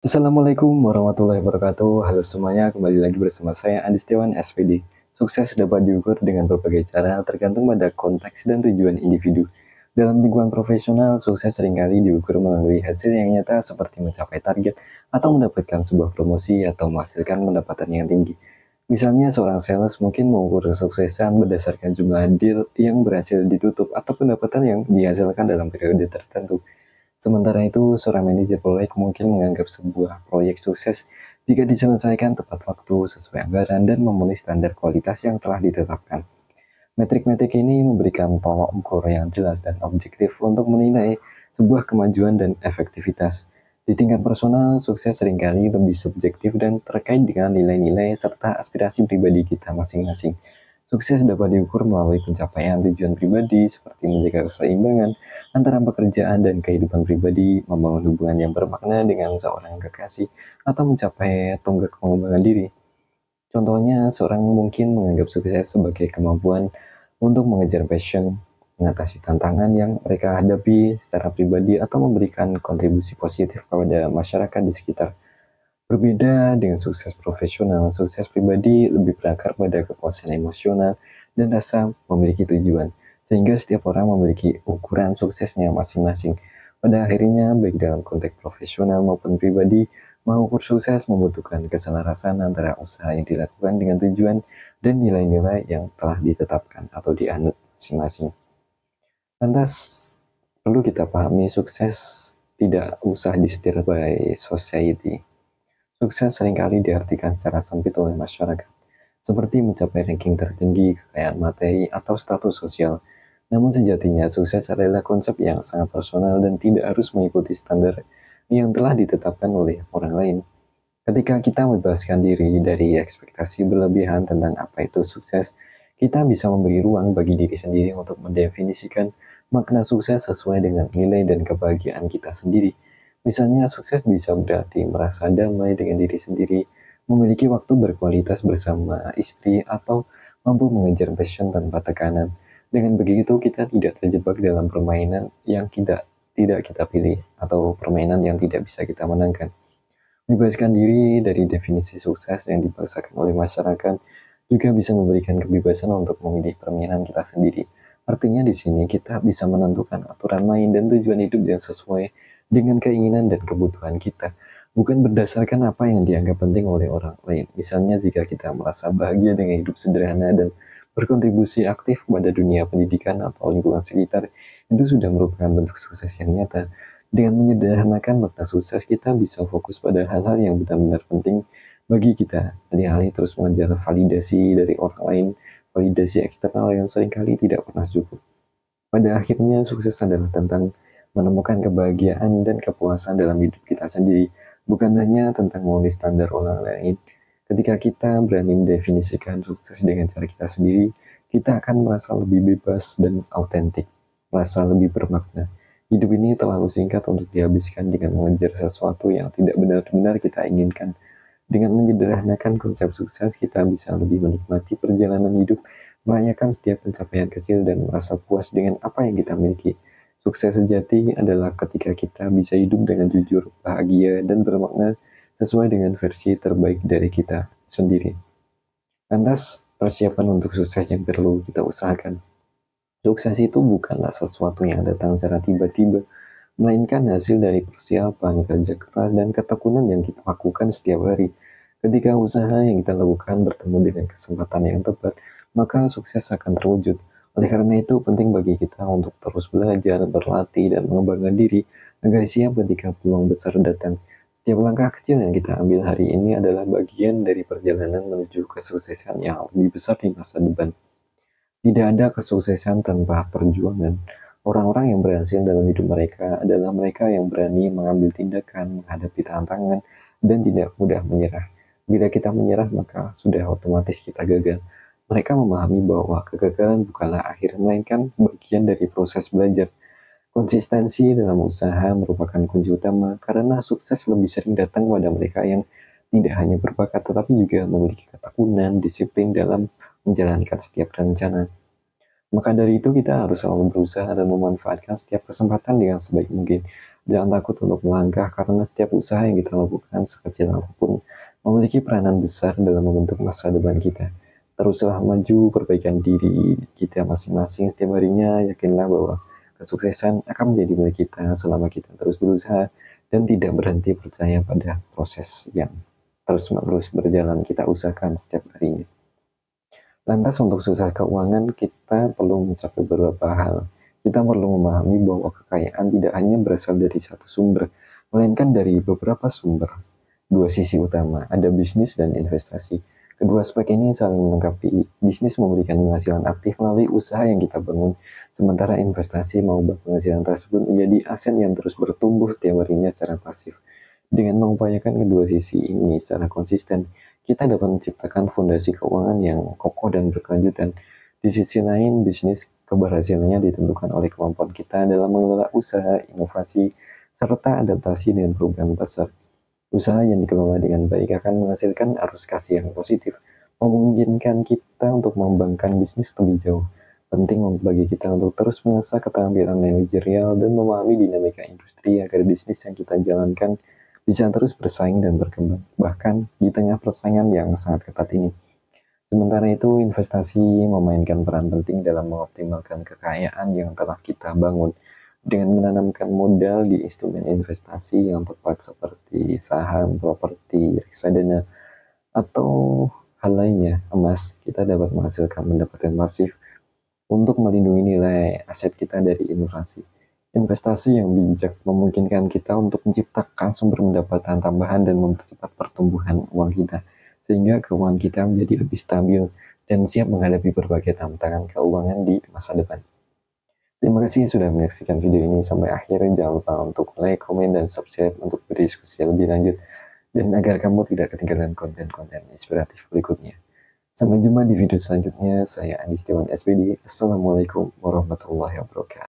Assalamualaikum warahmatullahi wabarakatuh. Halo semuanya, kembali lagi bersama saya Andi Setiawan SPD. Sukses dapat diukur dengan berbagai cara tergantung pada konteks dan tujuan individu. Dalam lingkungan profesional, sukses seringkali diukur melalui hasil yang nyata seperti mencapai target atau mendapatkan sebuah promosi atau menghasilkan pendapatan yang tinggi. Misalnya seorang sales mungkin mengukur kesuksesan berdasarkan jumlah deal yang berhasil ditutup atau pendapatan yang dihasilkan dalam periode tertentu. Sementara itu, seorang manajer proyek mungkin menganggap sebuah proyek sukses jika diselesaikan tepat waktu, sesuai anggaran, dan memenuhi standar kualitas yang telah ditetapkan. Metrik-metrik ini memberikan tolok ukur yang jelas dan objektif untuk menilai sebuah kemajuan dan efektivitas. Di tingkat personal, sukses seringkali lebih subjektif dan terkait dengan nilai-nilai serta aspirasi pribadi kita masing-masing. Sukses dapat diukur melalui pencapaian tujuan pribadi seperti menjaga keseimbangan antara pekerjaan dan kehidupan pribadi, membangun hubungan yang bermakna dengan seorang kekasih, atau mencapai tonggak pengembangan diri. Contohnya, seorang mungkin menganggap sukses sebagai kemampuan untuk mengejar passion, mengatasi tantangan yang mereka hadapi secara pribadi, atau memberikan kontribusi positif kepada masyarakat di sekitar. Berbeda dengan sukses profesional, sukses pribadi lebih berakar pada kepuasan emosional dan rasa memiliki tujuan, sehingga setiap orang memiliki ukuran suksesnya masing-masing. Pada akhirnya, baik dalam konteks profesional maupun pribadi, mengukur sukses membutuhkan keselarasan antara usaha yang dilakukan dengan tujuan dan nilai-nilai yang telah ditetapkan atau dianut masing-masing. Lantas, perlu kita pahami sukses tidak usah disetir by society. Sukses seringkali diartikan secara sempit oleh masyarakat, seperti mencapai ranking tertinggi, kekayaan materi, atau status sosial. Namun sejatinya, sukses adalah konsep yang sangat personal dan tidak harus mengikuti standar yang telah ditetapkan oleh orang lain. Ketika kita membebaskan diri dari ekspektasi berlebihan tentang apa itu sukses, kita bisa memberi ruang bagi diri sendiri untuk mendefinisikan makna sukses sesuai dengan nilai dan kebahagiaan kita sendiri. Misalnya, sukses bisa berarti merasa damai dengan diri sendiri, memiliki waktu berkualitas bersama istri, atau mampu mengejar passion tanpa tekanan. Dengan begitu, kita tidak terjebak dalam permainan yang tidak kita pilih, atau permainan yang tidak bisa kita menangkan. Bebaskan diri dari definisi sukses yang dipaksakan oleh masyarakat juga bisa memberikan kebebasan untuk memilih permainan kita sendiri. Artinya di sini kita bisa menentukan aturan main dan tujuan hidup yang sesuai dengan keinginan dan kebutuhan kita, bukan berdasarkan apa yang dianggap penting oleh orang lain. Misalnya jika kita merasa bahagia dengan hidup sederhana dan berkontribusi aktif pada dunia pendidikan atau lingkungan sekitar, itu sudah merupakan bentuk sukses yang nyata. Dengan menyederhanakan makna sukses, kita bisa fokus pada hal-hal yang benar-benar penting bagi kita, alih-alih terus mengejar validasi dari orang lain, validasi eksternal yang seringkali tidak pernah cukup. Pada akhirnya, sukses adalah tentang menemukan kebahagiaan dan kepuasan dalam hidup kita sendiri, bukan hanya tentang memenuhi standar orang lain. Ketika kita berani mendefinisikan sukses dengan cara kita sendiri, kita akan merasa lebih bebas dan autentik, merasa lebih bermakna. Hidup ini terlalu singkat untuk dihabiskan dengan mengejar sesuatu yang tidak benar-benar kita inginkan. Dengan menyederhanakan konsep sukses, kita bisa lebih menikmati perjalanan hidup, merayakan setiap pencapaian kecil, dan merasa puas dengan apa yang kita miliki. Sukses sejati adalah ketika kita bisa hidup dengan jujur, bahagia, dan bermakna sesuai dengan versi terbaik dari kita sendiri. Lantas, persiapan untuk sukses yang perlu kita usahakan. Sukses itu bukanlah sesuatu yang datang secara tiba-tiba, melainkan hasil dari persiapan, kerja keras, dan ketekunan yang kita lakukan setiap hari. Ketika usaha yang kita lakukan bertemu dengan kesempatan yang tepat, maka sukses akan terwujud. Oleh karena itu, penting bagi kita untuk terus belajar, berlatih, dan mengembangkan diri agar siap ketika peluang besar datang. Setiap langkah kecil yang kita ambil hari ini adalah bagian dari perjalanan menuju kesuksesan yang lebih besar di masa depan. Tidak ada kesuksesan tanpa perjuangan. Orang-orang yang berhasil dalam hidup mereka adalah mereka yang berani mengambil tindakan, menghadapi tantangan, dan tidak mudah menyerah. Bila kita menyerah, maka sudah otomatis kita gagal. Mereka memahami bahwa kegagalan bukanlah akhir, melainkan bagian dari proses belajar. Konsistensi dalam usaha merupakan kunci utama karena sukses lebih sering datang pada mereka yang tidak hanya berbakat tetapi juga memiliki ketekunan, disiplin dalam menjalankan setiap rencana. Maka dari itu kita harus selalu berusaha dan memanfaatkan setiap kesempatan dengan sebaik mungkin. Jangan takut untuk melangkah karena setiap usaha yang kita lakukan sekecil apapun memiliki peranan besar dalam membentuk masa depan kita. Teruslah maju, perbaikan diri kita masing-masing setiap harinya, yakinlah bahwa kesuksesan akan menjadi milik kita selama kita terus berusaha dan tidak berhenti percaya pada proses yang terus-menerus berjalan kita usahakan setiap harinya. Lantas untuk sukses keuangan kita perlu mencapai beberapa hal. Kita perlu memahami bahwa kekayaan tidak hanya berasal dari satu sumber, melainkan dari beberapa sumber. Dua sisi utama, ada bisnis dan investasi. Kedua aspek ini saling melengkapi. Bisnis memberikan penghasilan aktif melalui usaha yang kita bangun, sementara investasi mengubah penghasilan tersebut menjadi aset yang terus bertumbuh setiap harinya secara pasif. Dengan mengupayakan kedua sisi ini secara konsisten, kita dapat menciptakan fondasi keuangan yang kokoh dan berkelanjutan. Di sisi lain, bisnis keberhasilannya ditentukan oleh kemampuan kita dalam mengelola usaha, inovasi, serta adaptasi dengan perubahan pasar. Usaha yang dikelola dengan baik akan menghasilkan arus kas yang positif, memungkinkan kita untuk mengembangkan bisnis lebih jauh. Penting bagi kita untuk terus mengasah keterampilan manajerial dan memahami dinamika industri agar bisnis yang kita jalankan bisa terus bersaing dan berkembang, bahkan di tengah persaingan yang sangat ketat ini. Sementara itu, investasi memainkan peran penting dalam mengoptimalkan kekayaan yang telah kita bangun dengan menanamkan modal di instrumen investasi yang tepat seperti saham, properti, reksadana, atau hal lainnya, emas. Kita dapat menghasilkan pendapatan pasif untuk melindungi nilai aset kita dari inflasi. Investasi yang bijak memungkinkan kita untuk menciptakan sumber pendapatan tambahan dan mempercepat pertumbuhan uang kita, sehingga keuangan kita menjadi lebih stabil dan siap menghadapi berbagai tantangan keuangan di masa depan. Terima kasih sudah menyaksikan video ini sampai akhir. Jangan lupa untuk like, komen, dan subscribe untuk berdiskusi lebih lanjut, dan agar kamu tidak ketinggalan konten-konten inspiratif berikutnya. Sampai jumpa di video selanjutnya. Saya Andi Setiawan SPD. Assalamualaikum warahmatullahi wabarakatuh.